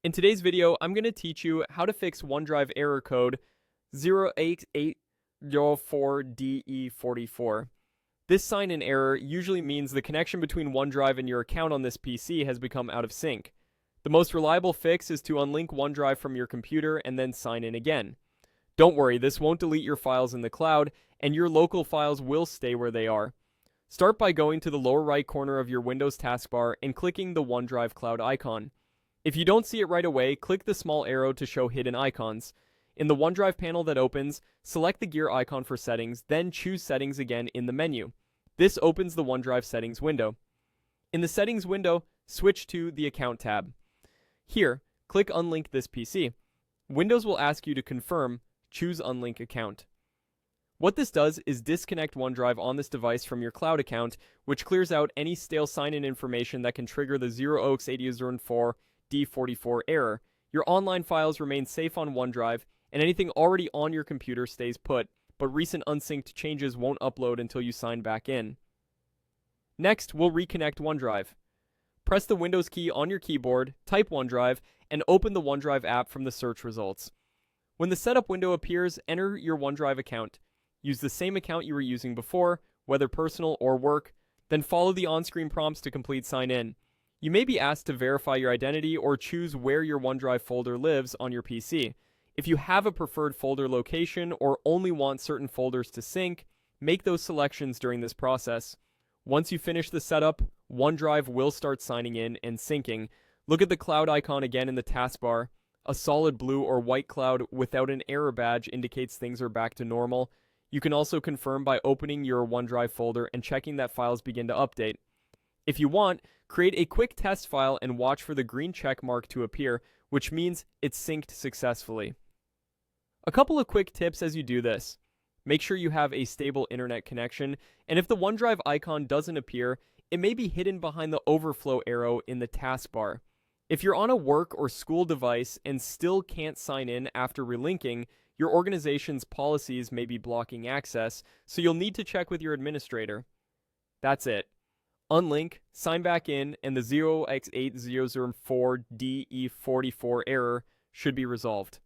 In today's video, I'm going to teach you how to fix OneDrive error code 0x8004de44. This sign-in error usually means the connection between OneDrive and your account on this PC has become out of sync. The most reliable fix is to unlink OneDrive from your computer and then sign in again. Don't worry, this won't delete your files in the cloud, and your local files will stay where they are. Start by going to the lower right corner of your Windows taskbar and clicking the OneDrive cloud icon. If you don't see it right away, click the small arrow to show hidden icons. In the OneDrive panel that opens, select the gear icon for settings, then choose settings again in the menu. This opens the OneDrive settings window. In the settings window, switch to the account tab. Here, click unlink this PC. Windows will ask you to confirm, choose unlink account. What this does is disconnect OneDrive on this device from your cloud account, which clears out any stale sign-in information that can trigger the 0x8004de44 error. Your online files remain safe on OneDrive, and anything already on your computer stays put, but recent unsynced changes won't upload until you sign back in. Next, we'll reconnect OneDrive. Press the Windows key on your keyboard, type OneDrive, and open the OneDrive app from the search results. When the setup window appears, enter your OneDrive account. Use the same account you were using before, whether personal or work, then follow the on-screen prompts to complete sign-in. You may be asked to verify your identity or choose where your OneDrive folder lives on your PC. If you have a preferred folder location or only want certain folders to sync, make those selections during this process. Once you finish the setup, OneDrive will start signing in and syncing. Look at the cloud icon again in the taskbar. A solid blue or white cloud without an error badge indicates things are back to normal. You can also confirm by opening your OneDrive folder and checking that files begin to update. If you want, create a quick test file and watch for the green check mark to appear, which means it's synced successfully. A couple of quick tips as you do this. Make sure you have a stable internet connection, and if the OneDrive icon doesn't appear, it may be hidden behind the overflow arrow in the taskbar. If you're on a work or school device and still can't sign in after relinking, your organization's policies may be blocking access, so you'll need to check with your administrator. That's it. Unlink, sign back in, and the 0x8004de44 error should be resolved.